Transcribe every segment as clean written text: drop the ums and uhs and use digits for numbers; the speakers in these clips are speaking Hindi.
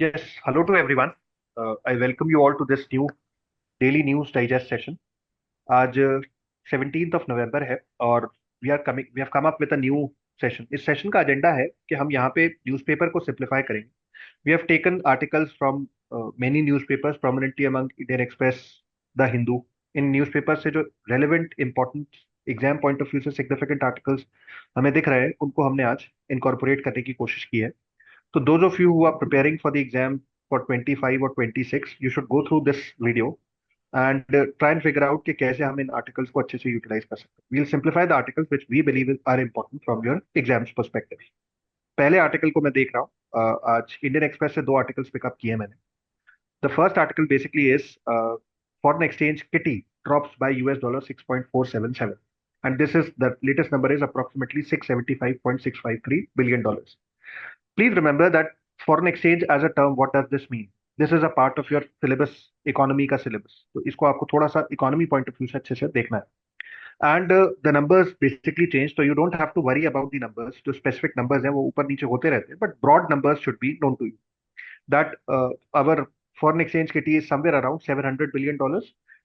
Yes, hello to everyone. I welcome you all to this new daily news digest session. आज 17th ऑफ नवंबर है और we have come up with a new session. इस सेशन का एजेंडा है कि हम यहाँ पे न्यूज़पेपर को सिंप्लीफाई करेंगे. We have taken articles from many newspapers prominently among Indian Express, the Hindu. इन न्यूज़पेपर से जो relevant important exam point of view से सिग्निफिकेंट आर्टिकल्स हमें दिख रहे हैं उनको हमने आज इनकॉर्पोरेट करने की कोशिश की है. So those of you who are preparing for the exam for 25 or 26, you should go through this video and try and figure out कि कैसे हम इन आर्टिकल्स को अच्छे से यूटिलाइज कर सकते हैं. We'll simplify the articles which we believe are important from your exams perspective. पहले आर्टिकल को मैं देख रहा हूँ. आज इंडियन एक्सप्रेस से दो आर्टिकल्स पिकअप किए हैं मैंने. The first article basically is foreign exchange kitty drops by US dollar 6.477, and this is the latest number is approximately 675.653 billion dollars. Please remember that foreign exchange as a term, what does this mean? This is a part of your syllabus, economy का syllabus. तो इसको आपको थोड़ा सा economy point of view से अच्छे से देखना है. And the numbers basically change, so you don't have to worry about the numbers. जो specific numbers हैं वो ऊपर नीचे होते रहते हैं, but broad numbers should be known to you. That our foreign exchange kitty is somewhere around $700 billion,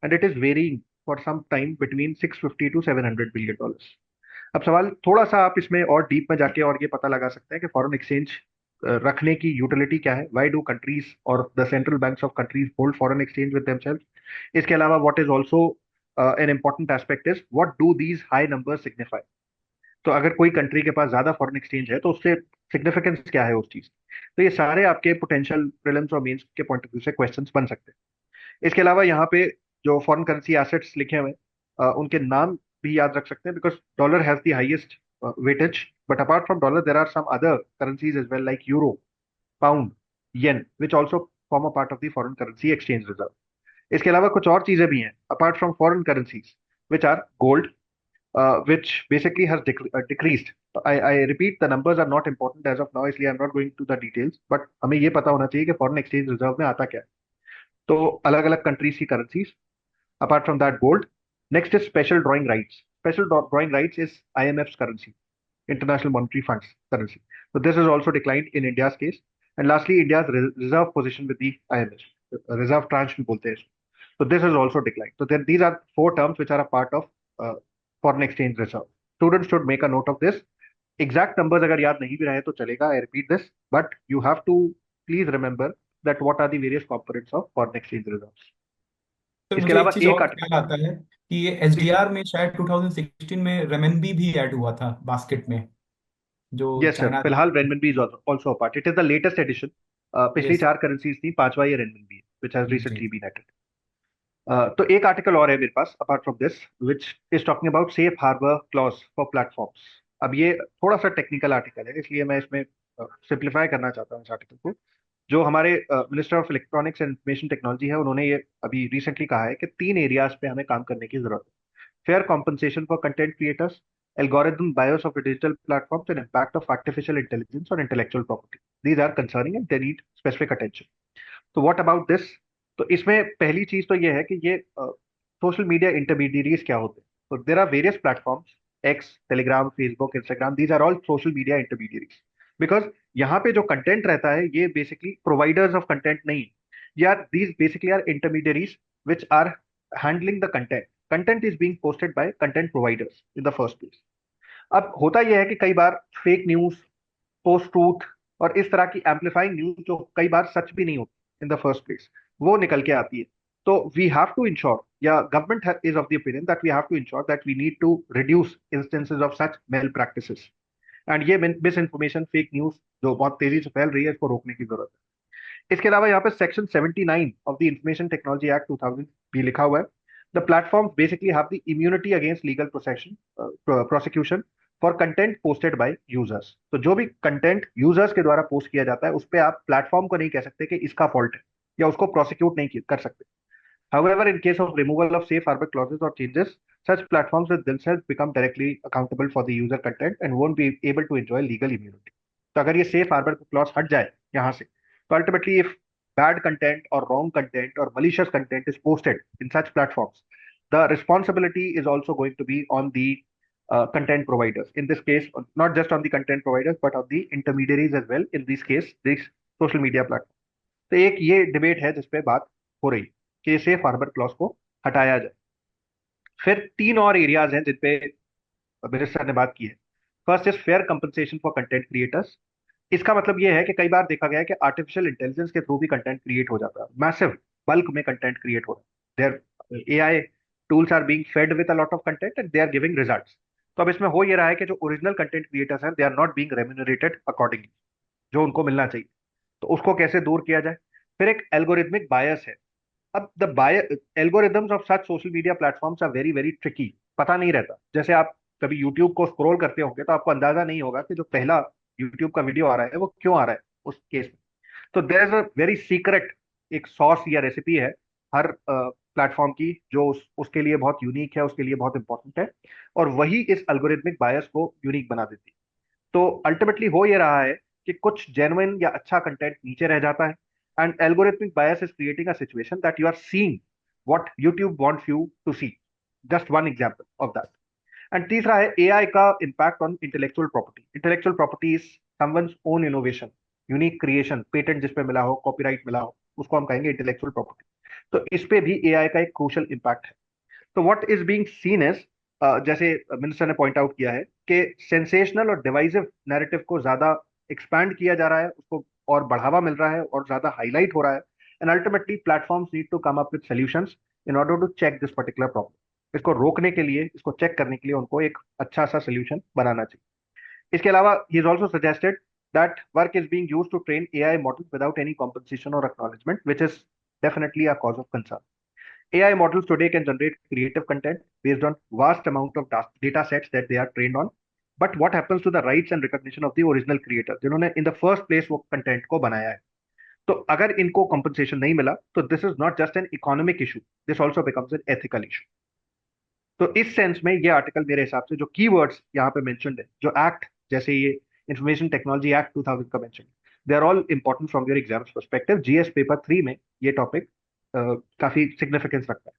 and it is varying for some time between 650 to $700 billion. अब सवाल थोड़ा सा आप इसमें और डीप में जाके और ये पता लगा सकते हैं कि फॉरेन एक्सचेंज रखने की यूटिलिटी क्या है. व्हाई डू कंट्रीज और the central banks of countries hold foreign exchange with themselves. इसके अलावा what is also an important aspect is what do these high numbers signify. तो अगर कोई कंट्री के पास ज्यादा फॉरेन एक्सचेंज है तो उससे सिग्निफिकेंस क्या है उस चीज. तो ये सारे आपके पोटेंशियल प्रीलिम्स और मेंस के पॉइंट ऑफ व्यू से क्वेश्चंस बन सकते हैं. इसके अलावा यहाँ पे जो फॉरेन करेंसी एसेट्स लिखे हुए हैं उनके नाम भी याद रख सकते हैं, because dollar has the highest weightage. But apart from dollar there are some other currencies as well, like euro, pound, yen, which also form a part of the foreign currency exchange reserve. इसके अलावा कुछ और चीजें भी हैं apart from foreign currencies, which are gold, which basically has decreased. I repeat, the numbers are not important as of now, इसलिए I'm not going to the details, but हमें ये पता होना चाहिए कि फॉरेन एक्सचेंज रिजर्व में आता क्या है. तो अलग अलग कंट्रीज की currencies. Apart from that, gold. Next is special drawing rights. Special drawing rights is IMF's currency, International Monetary Fund's currency. So this is also declined in India's case. And lastly, India's reserve position with the IMF, reserve tranche भी बोलते हैं इसको. So this is also declined. So then these are four terms which are a part of foreign exchange reserve. Students should make a note of this. Exact numbers अगर याद नहीं भी रहे तो चलेगा. I repeat this, but you have to please remember that what are the various components of foreign exchange reserves. तो इसके मुझे एक अलावा चीज एक और ख्याल आर्टिकल. आता है कि ये एसडीआर में शायद 2016 में रेमनबी भी ऐड हुआ था बास्केट में, जो यस सर, चाइना से। फिलहाल renminbi is also a part. It is the latest edition. पिछली यस। चार करेंसीज थी, पांचवा ये रेनमिनबी है व्हिच हैज जी। Recently been added. तो एक आर्टिकल और है मेरे पास apart from this, which is talking about safe harbour clause for platforms. अब ये थोड़ा सा टेक्निकल आर्टिकल है, इसलिए मैं इसमें सिंप्लीफाई करना चाहता हूँ इस आर्टिकल को. जो हमारे minister of electronics and information technology है, उन्होंने ये अभी रिसेंटली कहा है कि तीन एरियाज पे हमें काम करने की जरूरत है. Fair compensation for content creators, algorithm bias of digital platforms, and impact of artificial intelligence on intellectual property. These are concerning and they need specific attention. So what about this? तो इसमें पहली चीज तो ये है कि ये सोशल मीडिया इंटरमीडियरीज क्या होते हैं. तो there are various platforms, X, Telegram, Facebook, Instagram. These are all social media intermediaries. Because यहाँ पे जो कंटेंट रहता है ये बेसिकली प्रोवाइडर्स ऑफ कंटेंट नहीं है. यार these basically are intermediaries which are handling the content. Content is being posted by content providers in the first place. अब होता यह है कि कई बार फेक न्यूज, पोस्ट ट्रूथ और इस तरह की एम्पलीफाइंग न्यूज जो कई बार सच भी नहीं होती इन द फर्स्ट प्लेस, वो निकल के आती है. तो वी हैव टू इंश्योर, या government is of the opinion that we have to ensure that we need to reduce instances of such malpractices. And ये मिस इन्फॉर्मेशन, फेक न्यूज जो बहुत तेजी से फैल रही है, इसको रोकने की जरूरत है. इसके अलावा यहाँ पे section 79 of the information technology act 2000 भी लिखा हुआ है. The platform basically have the immunity against legal prosecution for content posted by users. तो जो भी कंटेंट यूजर्स के द्वारा पोस्ट किया जाता है उस पर आप प्लेटफॉर्म को नहीं कह सकते कि इसका फॉल्ट है, या उसको प्रोसिक्यूट नहीं कर सकते. However, in case of removal of safe harbor clauses or changes, such platforms will themselves become directly accountable for the user content and won't be able to enjoy legal immunity. तो अगर ये सेफ हार्बर क्लॉज हट जाए यहाँ से, तो ultimately if bad content or wrong content or malicious content is posted in such platforms, the responsibility is also going to be on the content providers. In this case, not just on the content providers, but on the intermediaries as well. In this case, these social media platforms. तो एक ये डिबेट है जिसपे बात हो रही कि सेफ हार्बर क्लॉज को हटाया जाए। फिर तीन और एरियाज हैं जिनपे मिनिस्टर ने बात की है। First is fair compensation for content creators. इसका मतलब ये है कि कई बार देखा गया है कि आर्टिफिशियल इंटेलिजेंस के थ्रू भी कंटेंट क्रिएट हो जाता है, मैसिव बल्क में कंटेंट क्रिएट हो रहा है। There AI tools are being fed with a lot of content and they are giving results. तो अब इसमें हो ये रहा है कि जो ओरिजिनल कंटेंट क्रिएटर्स हैं they are not being remunerated accordingly, जो उनको मिलना चाहिए। तो उसको कैसे दूर किया जाए। फिर एक एल्गोरिथमिक बायस है। अब the by algorithms of such social media platforms are very very tricky. पता नहीं रहता, जैसे आप कभी यूट्यूब को स्क्रॉल करते होंगे तो आपको अंदाजा नहीं होगा कि जो पहला यूट्यूब का वीडियो आ रहा है वो क्यों आ रहा है उस केस में। तो there is a very secret एक सॉस या रेसिपी है हर प्लेटफॉर्म की, जो उसके लिए बहुत यूनिक है, उसके लिए बहुत इंपॉर्टेंट है, और वही इस अल्गोरिथमिक बायस को यूनिक बना देती है। तो अल्टीमेटली हो ये रहा है कि कुछ जेन्युइन या अच्छा कंटेंट नीचे रह जाता है, and algorithmic bias is creating a situation that you are seeing what YouTube wants you to see. Just one example of that. And तीसरा है एआई का impact on intellectual property. Intellectual property is someone's own innovation, unique creation, patent जिस पे मिला हो, कॉपीराइट मिला हो, उसको हम कहेंगे इंटेलेक्चुअल प्रॉपर्टी। तो इस पे भी एआई का एक क्रूशल इम्पैक्ट है। तो what is being seen is, जैसे मिनिस्टर ने पॉइंट आउट किया है कि सेंसेशनल और डिवाइसिव नैरेटिव को ज्यादा एक्सपैंड किया जा रहा है, उसको और बढ़ावा मिल रहा है और ज्यादा हाईलाइट हो रहा है। And ultimately platforms need to come up with solutions in order to check this particular problem. इसको रोकने के लिए, इसको चेक करने के लिए उनको एक अच्छा सा सोल्यूशन बनाना चाहिए। इसके अलावा he is also suggested that work is being used to train AI model without any compensation और acknowledgement, which is definitely a cause of concern. AI models today can generate creative content based on vast amount of data sets that they are trained on. But what happens to the rights and recognition of the original creator जिन्होंने in the first place वो कंटेंट को बनाया है। तो अगर इनको compensation नहीं मिला तो this is not just an economic issue, this also becomes an ethical issue. तो इस सेंस में ये आर्टिकल मेरे हिसाब से जो कीवर्ड्स यहाँ पे मेंशन्ड है, जो एक्ट, जैसे ये इंफॉर्मेशन टेक्नोलॉजी एक्ट 2000 का mention, they are all important from your exams perspective. GS paper 3 में ये टॉपिक काफी सिग्निफिकेंस रखता है।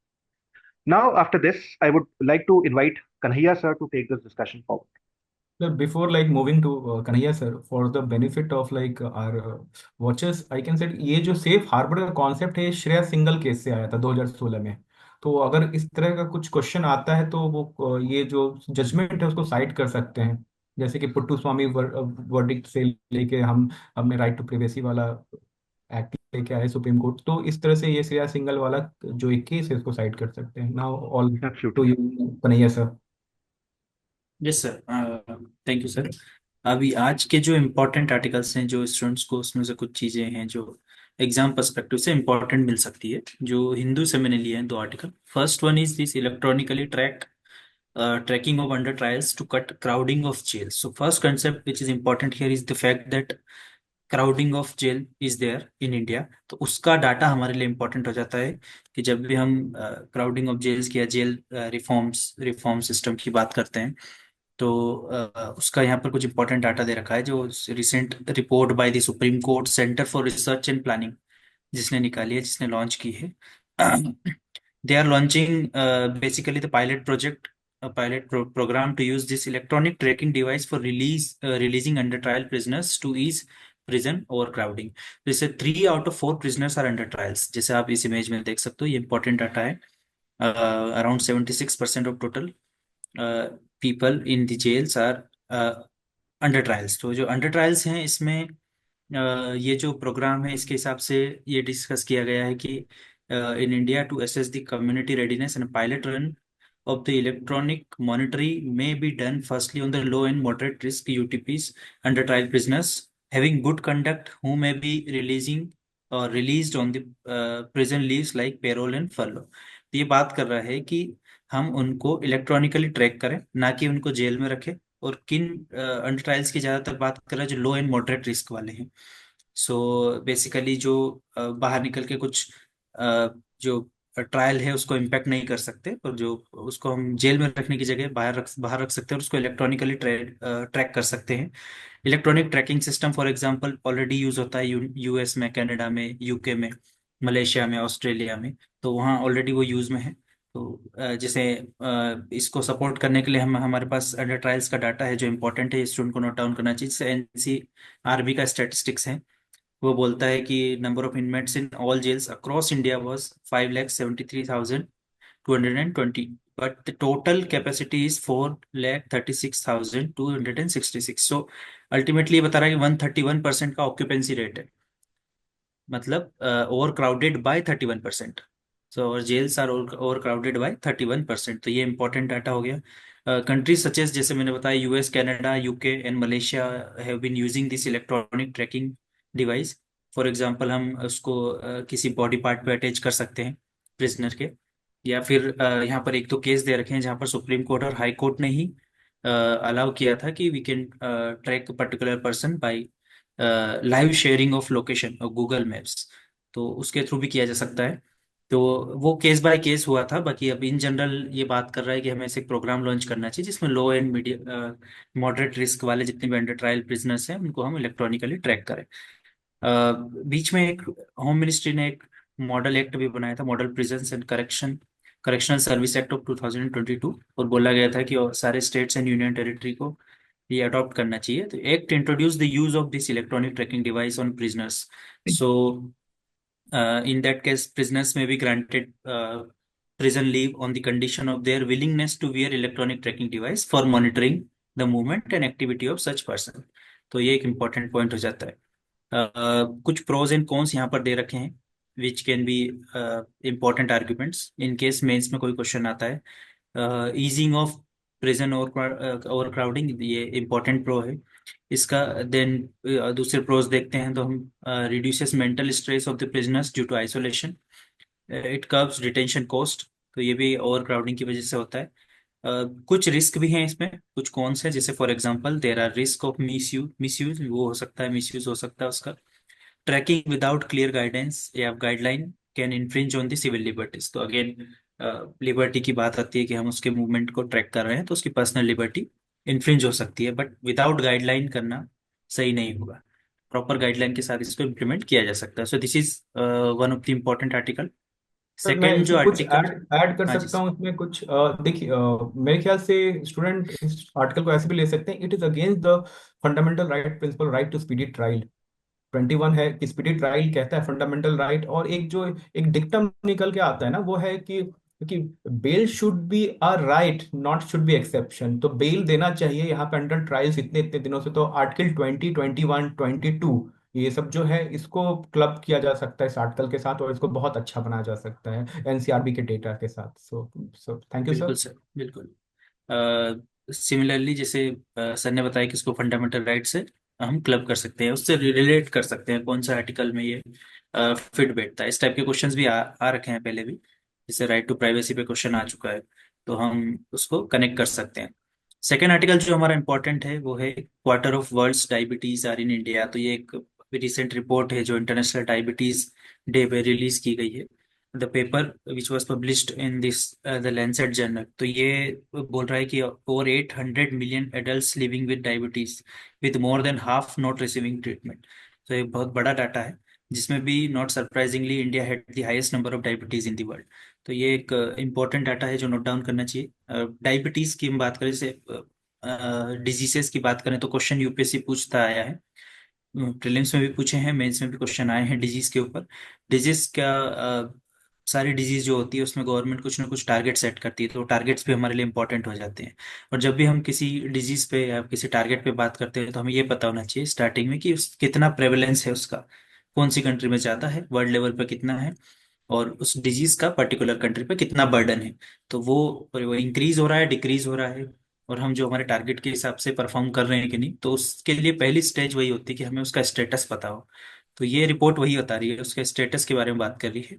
Now, after this, I would like to invite Kanhaiya sir to take this discussion forward. Before like moving to Kanhaiya sir, for the benefit of like our watchers, I can say ये जो सेफ हार्बर का कॉन्सेप्ट है ये श्रेया सिंगल केस से आया था 2016 में। तो अगर इस तरह का कुछ क्वेश्चन आता है तो वो ये जो जजमेंट है उसको साइड कर सकते हैं। जैसे कि पुट्टू स्वामी वर्डिक्ट से लेके हम हमने राइट टू प्रिवेसी वाला एक्ट लेके आए सुप्रीम कोर्ट, तो इस तरह से ये श्रेया सिंगल वाला जो एक केस है उसको साइड कर सकते हैं। Now all to Absolutely. You Kanhaiya sir. Yes sir, thank you sir. अभी आज के जो इम्पोर्टेंट आर्टिकल्स हैं, जो स्टूडेंट्स को उसमें से कुछ चीज़ें हैं जो एग्जाम पर्सपेक्टिव से इम्पोर्टेंट मिल सकती है, जो हिंदू से मैंने लिए हैं दो article. First one is this electronically tracking of under trials to cut crowding of jails. So first concept which is important here is the fact that crowding of jail is there in India. तो उसका डाटा हमारे लिए इम्पोर्टेंट हो जाता है कि जब भी हम क्राउडिंग ऑफ जेल्स की या जेल रिफॉर्म सिस्टम की बात करते हैं, तो उसका यहाँ पर कुछ इंपॉर्टेंट डाटा दे रखा है, जो recent report by the supreme court centre for research and planning जिसने निकाली है, जिसने लॉन्च की है। They are launching basically the pilot project, pilot program to use this electronic tracking device for releasing under trial prisoners to ease prison overcrowding. जैसे 3 out of 4 prisoners are under trials, जैसे आप इस इमेज में देख सकते हो, ये इंपॉर्टेंट डाटा है। Around 76% of total people in the jails are under trials. तो जो अंडर ट्रायल्स हैं इसमें ये जो प्रोग्राम है इसके हिसाब से ये डिस्कस किया गया है कि in India to assess the community readiness and pilot run of the electronic monitoring may be done firstly on the low and moderate risk UTPs under trial prisoners having good conduct who may be releasing or released on the prison leaves like parole and furlough। तो ये बात कर रहा है कि हम उनको इलेक्ट्रॉनिकली ट्रैक करें, ना कि उनको जेल में रखें। और किन अंडर ट्रायल्स की ज्यादातर बात कर रहा है, जो लो एंड मॉडरेट रिस्क वाले हैं। सो बेसिकली जो बाहर निकल के कुछ जो ट्रायल है उसको इम्पेक्ट नहीं कर सकते, और जो उसको हम जेल में रखने की जगह बाहर रख सकते हैं और उसको इलेक्ट्रॉनिकली ट्रैक कर सकते हैं। Electronic tracking system for example already use होता है यूएस में, कनाडा में, यूके में, मलेशिया में, ऑस्ट्रेलिया में। तो वहाँ ऑलरेडी वो यूज में है। तो जैसे इसको सपोर्ट करने के लिए हम हमारे पास अंडर ट्रायल्स का डाटा है जो इम्पोर्टेंट है, स्टूडेंट को नोट डाउन करना चाहिए। जैसे एनसीआरबी का स्टैटिस्टिक्स है वो बोलता है कि number of inmates in all jails across India was 5,73,220, but the total capacity is 4,36,266. So ultimately ये बता रहा है कि 131% का ऑक्यूपेंसी रेट है, मतलब ओवर क्राउडेड बाय 31%. सो और jails are overcrowded by 31%. तो ये इंपॉर्टेंट डाटा हो गया. कंट्रीज सच एज, जैसे मैंने बताया, US, Canada, UK and Malaysia have been using this electronic tracking device. For example हम उसको किसी बॉडी पार्ट पे अटैच कर सकते हैं प्रिजनर के, या फिर यहाँ पर एक दो केस दे रखे हैं जहाँ पर सुप्रीम कोर्ट और हाई कोर्ट ने ही अलाउ किया था कि we can track particular person by live sharing of location और गूगल मैप्स. तो उसके थ्रू भी किया जा सकता है. तो वो केस बाय केस हुआ था. बाकी अब इन जनरल ये बात कर रहा है कि हमें ऐसे एक प्रोग्राम लॉन्च करना चाहिए जिसमें लो एंड मीडियम मॉडरेट रिस्क वाले जितने भी अंडर ट्रायल प्रिजनर्स हैं उनको हम इलेक्ट्रॉनिकली ट्रैक करें. बीच में एक होम मिनिस्ट्री ने एक मॉडल एक्ट भी बनाया था, model prisons and correctional service act of 2022, और बोला गया था कि और सारे स्टेट्स एंड यूनियन टेरिटरी को ये अडॉप्ट करना चाहिए. तो act introduce the use of this electronic tracking device on prisoners. So in that case, prisoners may be granted prison leave on the condition of their willingness to wear electronic tracking device for monitoring the movement and activity of such person. तो ये एक important point हो जाता है. कुछ pros and cons यहाँ पर दे रखे हैं which can be important arguments in case mains में कोई क्वेश्चन आता है. Easing of prison overcrowding, ये इम्पोर्टेंट प्रो है इसका. देन दूसरे प्रोज देखते हैं तो हम reduces mental stress of the prisoners due to isolation. It curbs detention cost, तो ये भी ओवर क्राउडिंग की वजह से होता है. कुछ रिस्क भी हैं इसमें, कुछ कौन से, जैसे for example there are risk of misuse, वो हो सकता है, मिसयूज हो सकता है उसका. ट्रैकिंग विदाउट क्लियर गाइडेंस या guideline can infringe on the civil liberties. तो अगेन लिबर्टी की बात आती है कि हम उसके मूवमेंट को ट्रैक कर रहे हैं तो उसकी पर्सनल लिबर्टी इन्फ्रिंज हो सकती है, बट विदाउट गाइडलाइन करना सही नहीं होगा. प्रॉपर गाइडलाइन के साथ इसको इम्प्लीमेंट किया जा सकता है. So this is one of the important article. Sir मैं सेकेंड जो इसमें कुछ आर्टिकल. ऐड ऐड कर हाँ जी सकता सर. हूँ इसमें कुछ देखिए मेरे ख्याल से स्टूडेंट इस आर्टिकल को ऐसे भी ले सकते हैं. It is against the fundamental right principle right to speedy trial. 21 है कि स्पीडी ट्रायल कहता है फंडामेंटल राइट, और एक जो एक डिक्टम निकल के आता है ना वो है कि bail should be a right not should be exception. तो बेल देना चाहिए यहाँ पे अंडर ट्रायल्स इतने इतने दिनों से. तो आर्टिकल 20, 21, 22 ये सब जो है इसको क्लब किया जा सकता है इस आर्टिकल के साथ, और इसको बहुत अच्छा बनाया जा सकता है एनसीआरबी के डेटा के साथ. सो सो थैंक यू बिल्कुल सर. सर, बिल्कुल. सिमिलरली जैसे सर ने बताया कि इसको फंडामेंटल राइट से हम क्लब कर सकते हैं, उससे रिलेट कर सकते हैं कौन सा आर्टिकल में ये फिट बैठता है. इस टाइप के क्वेश्चंस भी आ रखे हैं पहले भी, जैसे राइट टू प्राइवेसी पे क्वेश्चन आ चुका है, तो हम उसको कनेक्ट कर सकते हैं. सेकेंड आर्टिकल जो हमारा इंपॉर्टेंट है वो है quarter of world's diabetes are in India. तो ये एक रिसेंट रिपोर्ट है जो इंटरनेशनल डायबिटीज डे पे रिलीज की गई है. The paper which was published in this the Lancet journal. तो ये बोल रहा है कि over 800 million adult living with diabetes with more than half not receiving treatment. तो ये बहुत बड़ा डाटा है, जिसमें भी not surprisingly India had the highest number of diabetes in the world. तो ये एक इम्पॉर्टेंट डाटा है जो नोट डाउन करना चाहिए. डायबिटीज की हम बात करें, जैसे डिजीजेस की बात करें, तो क्वेश्चन यूपीएससी पूछता आया है. प्रीलिम्स में भी पूछे हैं, मेंस में भी क्वेश्चन आए हैं डिजीज के ऊपर. डिजीज का सारी डिजीज जो होती है उसमें गवर्नमेंट कुछ ना कुछ टारगेट सेट करती है, तो टारगेट्स भी हमारे लिए इंपॉर्टेंट हो जाते हैं. और जब भी हम किसी डिजीज पे या किसी टारगेट पे बात करते हैं तो हमें ये पता होना चाहिए स्टार्टिंग में कि कितना प्रेवलेंस है उसका, कौन सी कंट्री में ज़्यादा है, वर्ल्ड लेवल पर कितना है, और उस डिजीज का पर्टिकुलर कंट्री पे कितना बर्डन है. तो वो इंक्रीज हो रहा है, डिक्रीज हो रहा है, और हम जो हमारे टारगेट के हिसाब से परफॉर्म कर रहे हैं कि नहीं. तो उसके लिए पहली स्टेज वही होती है कि हमें उसका स्टेटस पता हो. तो ये रिपोर्ट वही बता रही है, उसके स्टेटस के बारे में बात कर रही है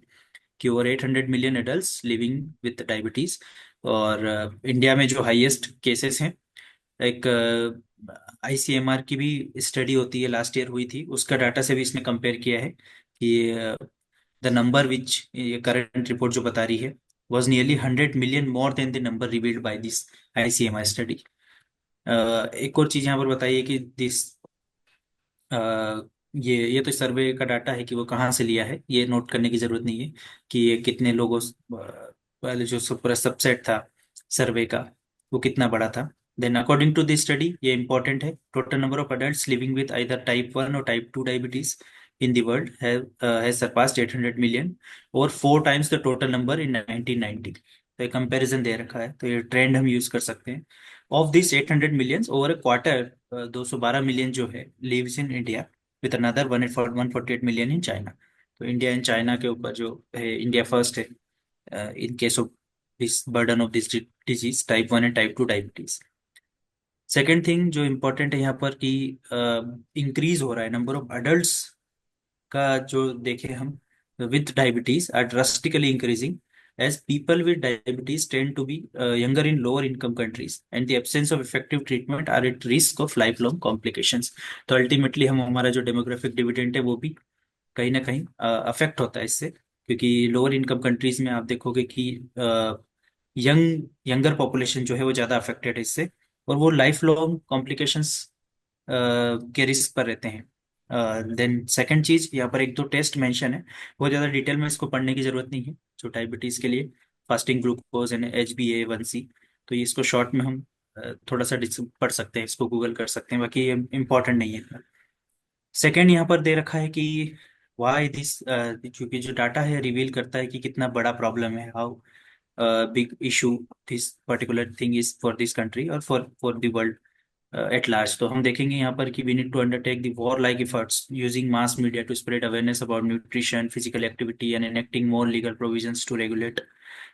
कि over 800 million adult living with diabetes. और इंडिया में जो हाईएस्ट केसेस हैं, एक आईसीएमआर की भी स्टडी होती है, लास्ट ईयर हुई थी, उसका डाटा से भी इसने कंपेयर किया है कि द नंबर विच ये करंट रिपोर्ट जो बता रही है was nearly 100 million more than the number revealed by this ICMR study. एक और चीज यहाँ पर बताइए कि दिस ये तो सर्वे का डाटा है कि वो कहाँ से लिया है, ये नोट करने की जरूरत नहीं है कि ये कितने लोगों पहले जो पूरा सबसेट था सर्वे का वो कितना बड़ा था. Then according to this study, ये इंपॉर्टेंट है, total number of adults living with either type 1 और type 2 diabetes in the world has surpassed 800 million, और 4 times the total number in 1990. तो ये कंपैरिजन दे रखा है, तो ये ट्रेंड हम यूज कर सकते हैं. Of this 800 millions, over a quarter 212 million जो है lives in India, with another 148 million in China. तो इंडिया एंड चाइना के ऊपर जो है, इंडिया फर्स्ट है in case of this burden of this disease, type 1 and type 2 diabetes. Second thing जो इम्पोर्टेंट है यहाँ पर कि इंक्रीज हो रहा है नंबर ऑफ अडल्ट्स का, जो देखें हम, with diabetes are drastically increasing, as people with diabetes tend to be younger in lower income countries, and the absence of effective treatment are at risk of lifelong complications. तो अल्टीमेटली हम, हमारा जो डेमोग्राफिक डिविडेंड है वो भी कहीं ना कहीं अफेक्ट होता है इससे, क्योंकि लोअर इनकम कंट्रीज में आप देखोगे कि यंगर पॉपुलेशन जो है वो ज़्यादा अफेक्टेड है इससे, और वो लाइफ लॉन्ग कॉम्प्लिकेशंस के रिस्क पर रहते हैं. देन सेकंड चीज, यहाँ पर एक दो टेस्ट मेंशन है, वो ज़्यादा डिटेल में इसको पढ़ने की जरूरत नहीं है, जो डायबिटीज़ के लिए फास्टिंग ग्लूकोज एंड HbA1c. तो ये इसको शॉर्ट में हम थोड़ा सा पढ़ सकते हैं, इसको गूगल कर सकते हैं, बाकी ये इम्पोर्टेंट नहीं है. सेकेंड यहाँ पर दे रखा है कि वाई दिस, क्योंकि जो डाटा है रिवील करता है कि कितना बड़ा प्रॉब्लम है, how big issue this particular thing is for this country और for the world at large. तो हम देखेंगे यहाँ पर कि we need to undertake the war like efforts using mass media to spread awareness about nutrition, physical activity and enacting more legal provisions to regulate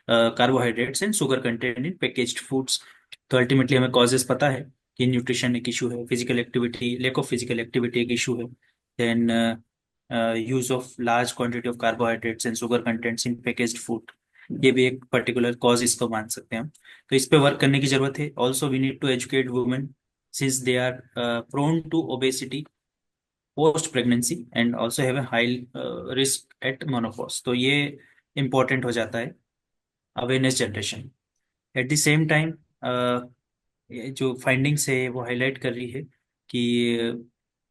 carbohydrates and sugar content in packaged foods. तो अल्टीमेटली हमें कॉजेस पता है कि न्यूट्रिशन एक इशू है, physical activity, lack of physical activity एक इशू है, then use of large quantity of carbohydrates and sugar contents in packaged food, ये भी एक पर्टिकुलर कॉज इसको मान सकते हैं हम. तो इस पे वर्क करने की जरूरत है. Also we need to educate women since they are prone to obesity post pregnancy and also have a high risk at menopause. तो ये important हो जाता है awareness generation. Eight the same time जो फाइंडिंग्स है वो हाईलाइट कर रही है कि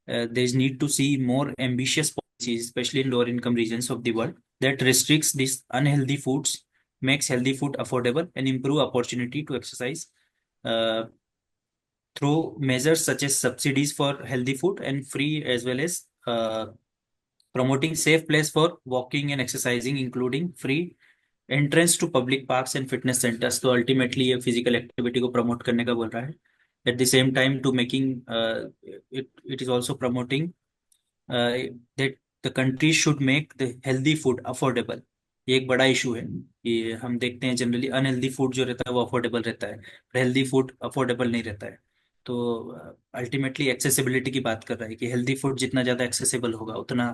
there is need to see more ambitious policies, especially in lower income regions of the world, that restricts these unhealthy foods, makes healthy food affordable, and improve opportunity to exercise uh, through measures such as subsidies for healthy food and free, as well as promoting safe place for walking and exercising, including free entrance to public parks and fitness centers. तो अल्टीमेटली ये फिजिकल एक्टिविटी को प्रमोट करने का बोल रहा है. At the same time to making it is also promoting that the country should make the healthy food affordable. ये एक बड़ा इशू है कि हम देखते हैं जनरली अनहेल्दी फूड जो रहता है वो अफोर्डेबल रहता है, हेल्दी फूड अफोर्डेबल नहीं रहता है. तो अल्टीमेटली एक्सेसिबिलिटी की बात कर रहा है कि हेल्दी फूड जितना ज़्यादा एक्सेसिबल होगा उतना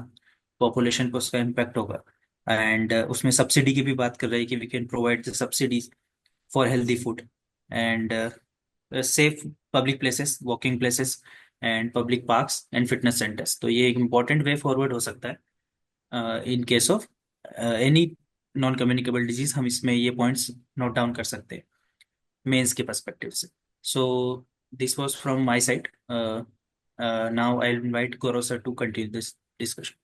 पॉपुलेशन पर उसका इम्पैक्ट होगा. एंड उसमें सब्सिडी की भी बात कर रही है कि we can provide the subsidies for healthy food and safe public places, walking places and public parks and fitness centres. तो ये एक इम्पॉर्टेंट वे फॉरवर्ड हो सकता है in case of any non communicable disease. हम इसमें ये पॉइंट्स नोट डाउन कर सकते हैं मेंस के पर्सपेक्टिव से. So this was from my side. Now I invite Gaurav sir to continue this discussion.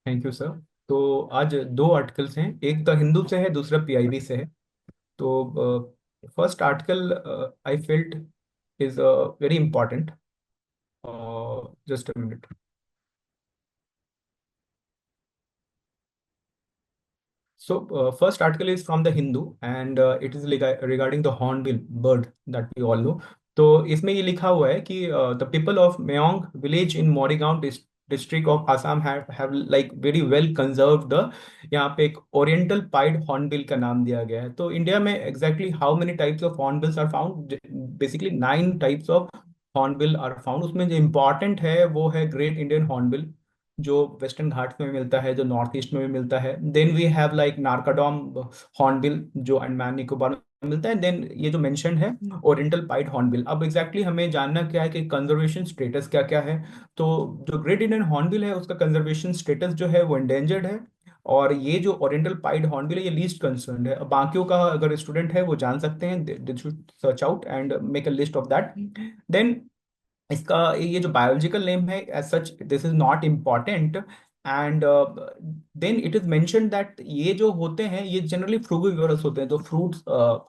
Thank you sir. तो आज दो आर्टिकल्स हैं, एक द हिंदू से है, दूसरा PIB से है. तो first article I felt is very important. Just a minute. So, first article is from the Hindu, and it is regarding the hornbill bird that we all know. तो इसमें ये लिखा हुआ है कि the people of Meong village in Moregaon district of Assam have like very well conserved the, यहाँ पे एक ओरिएंटल पाइड हॉर्नबिल का नाम दिया गया है. तो इंडिया में exactly how many types of hornbills are found? Basically 9 types of hornbill are found. उसमें जो important है वो है ग्रेट इंडियन हॉर्नबिल, जो वेस्टर्न घाट्स में मिलता है, जो नॉर्थ ईस्ट में भी मिलता है. Then we have like Narcondam hornbill जो अंडमान निकोबार में मिलता है. देन ये जो मेंशन है ओरिएंटल पाइड हॉर्नबिल. अब एग्जैक्टली हमें जानना क्या है कि कंजर्वेशन स्टेटस क्या क्या है. तो जो ग्रेट इंडियन हॉर्नबिल है उसका कंजर्वेशन स्टेटस जो है वो एंडेंजर्ड है, और ये जो ओरिएंटल पाइड हॉर्नबिल है ये लीस्ट कंसर्न है. अब बाकियों का अगर स्टूडेंट है वो जान सकते हैं, they should search out and make a list of that. Then इसका ये जो बायोलॉजिकल नेम है as such this is not important. And then it is mention that ये जो होते हैं ये जनरली फ्रूगिवोरस होते हैं, तो फ्रूट्स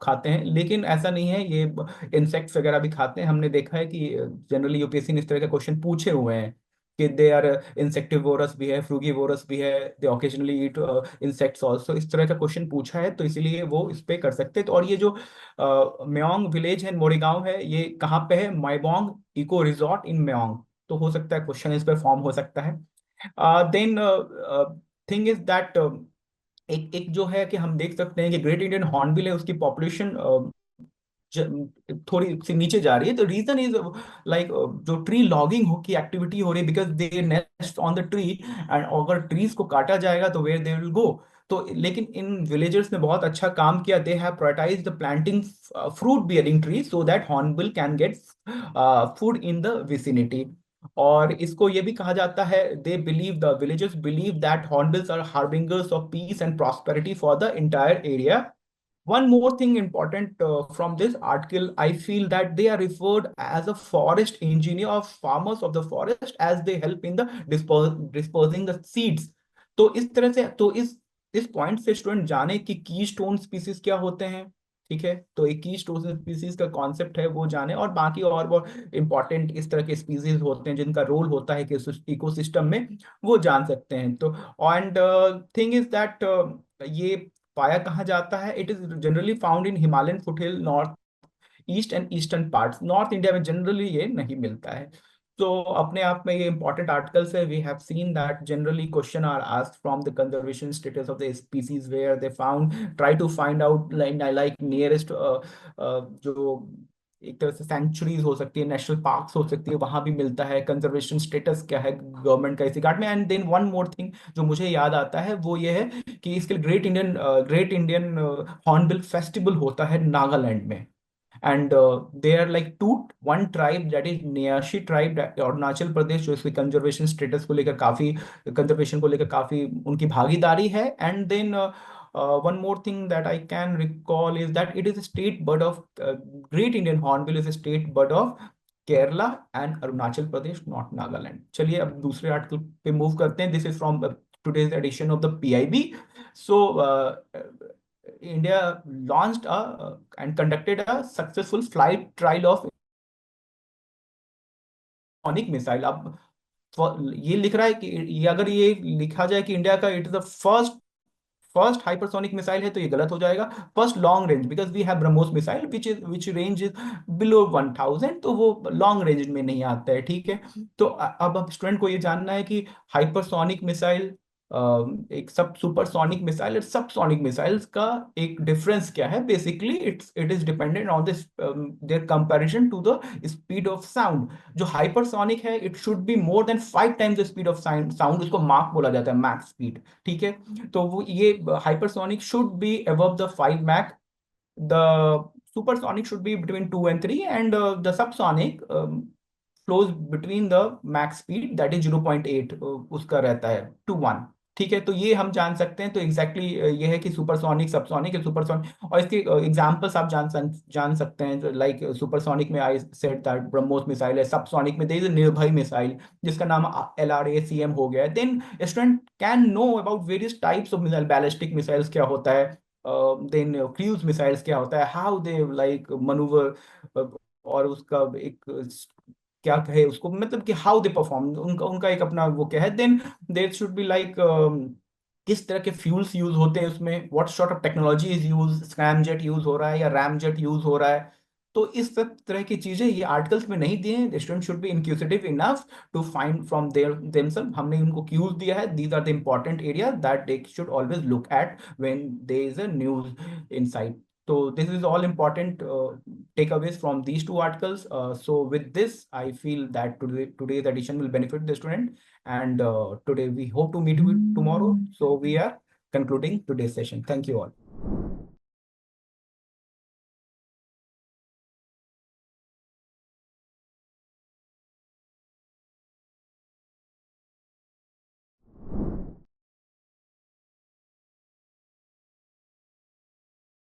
खाते हैं. लेकिन ऐसा नहीं है, ये इंसेक्ट्स वगैरह भी खाते हैं. हमने देखा है कि जनरली UPSC ने इस तरह के क्वेश्चन पूछे हुए हैं. कि दे आर इंसेक्टिवोरस भी है, फ्रूगीवोरस भी है, दे ओकेजनली ईट इंसेक्ट्स ऑल्सो, इस तरह का क्वेश्चन पूछा है, तो इसीलिए वो इस पे कर सकते हैं। तो और ये जो म्योंग विलेज है, मोरीगांव है, ये कहाँ पे है? माईबोंग इको रिजॉर्ट इन म्योंग। तो हो सकता है क्वेश्चन इस पे फॉर्म हो सकता है। देन थिंग इज दैट एक एक जो है कि हम देख सकते हैं कि ग्रेट इंडियन हॉर्नबिल है, उसकी पॉपुलेशन थोड़ी सी नीचे जा रही है। तो रीजन इज लाइक जो ट्री लॉगिंग हो की एक्टिविटी हो रही है, because they nest on the tree, and अगर ट्रीज को काटा जाएगा तो वेयर दे विल गो। तो लेकिन इन विलेजर्स ने बहुत अच्छा काम किया, they have prioritize the planting fruit bearing tree so that hornbill can get food in the vicinity. और इसको ये भी कहा जाता है, they believe, the villagers believe that hornbills are harbingers of peace and prosperity for the entire area. One more thing important from this article, I feel that they are referred as a forest engineer or farmers of the forest, as they help in the dispersing the seeds. तो इस तरह से, तो इस पॉइंट से स्टूडेंट जाने कि की स्टोन स्पीसीज क्या होते हैं। ठीक है, तो एक की स्टोन स्पीसीज का कॉन्सेप्ट है वो जाने, और बाकी और बहुत इंपॉर्टेंट इस तरह के स्पीसीज होते हैं जिनका रोल होता है कि इकोसिस्टम में, वो जान सकते हैं। तो एंड थिंग इज दैट ये पाया कहाँ जाता है? It is generally found in Himalayan foothill, north east and eastern parts. North India में जनरली ये नहीं मिलता है। तो अपने आप में ये इंपॉर्टेंट आर्टिकल्स है। We have seen that generally question are asked from the conservation status of the species where they found, try to find out like nearest जो एक तरह से सेंचुरीज हो सकती है, नेशनल पार्क्स हो सकती है, वहां भी मिलता है। कंजर्वेशन स्टेटस क्या है गवर्नमेंट का इसी घाट में। And then one more thing जो मुझे याद आता है वो ये है कि इसके ग्रेट इंडियन हॉर्नबिल फेस्टिवल होता है नागालैंड में। And they are like two, one tribe that is Nyishi tribe, Arunachal Pradesh, जो इसके कंजर्वेशन स्टेटस को लेकर काफी, कंजर्वेशन को लेकर काफी उनकी भागीदारी है। And then one more thing that I can recall is that it is a state bird of Great Indian Hornbill is a state bird of Kerala and Arunachal Pradesh, not Nagaland. चलिए अब दूसरे आर्टिकल पे मूव करते हैं। This is from today's edition of the PIB. So India launched and conducted a successful flight trial of sonic missile. अब ये लिख रहा है कि ये, अगर ये लिखा जाए कि इंडिया का it is the first hypersonic missile है, तो ये गलत हो जाएगा। First long range, because we have BrahMos missile which range is below 1000, तो वो लॉन्ग रेंज में नहीं आता है। ठीक है, तो अब स्टूडेंट को ये जानना है कि हाइपरसोनिक मिसाइल, एक सब सुपरसोनिक मिसाइल और सबसोनिक मिसाइल्स का एक डिफरेंस क्या है। Basically it is dependent on this their comparison to the speed of sound. जो हाइपरसोनिक है, it should be more than 5 times the speed of sound, उसको माक बोला जाता है, मैक्स स्पीड। ठीक है, तो वो ये hypersonic should be above the 5 Mach. The supersonic should be between 2 and 3, and the subsonic flows between the max speed that is 0.8, उसका रहता है to 1। ठीक है, तो ये हम जान सकते हैं। तो एग्जैक्टली ये है कि सुपरसोनिक, सबसोनिक, सुपरसोनिक, और इसके एग्जांपल्स आप जान सकते हैं। लाइक सुपरसोनिक में I said that BrahMos missile है, सबसोनिक में देयर इज निर्भय मिसाइल जिसका नाम LRACM हो गया है। Then student can know about various types of missile, ballistic missiles क्या होता है, देन क्रूज मिसाइल्स क्या होता है, हाउ दे लाइक मनूवर, और उसका एक क्या कहे उसको, मतलब कि हाउ दे परफॉर्म, उनका उनका एक अपना वो क्या है। Then there should be like किस तरह के फ्यूल्स यूज होते हैं उसमें, what sort of technology is use, scramjet use हो रहा है या रैम जेट यूज हो रहा है। तो इस सब तरह की चीजें ये आर्टिकल्स में नहीं दिए हैं। Student should be inquisitive enough to find from there themselves. हमने उनको क्यूज दिया है, these are the important area that they should always look at when there is a news inside. So this is all important takeaways from these two articles. So with this, I feel that today's edition will benefit the student. And today we hope to meet you tomorrow. So we are concluding today's session. Thank you all.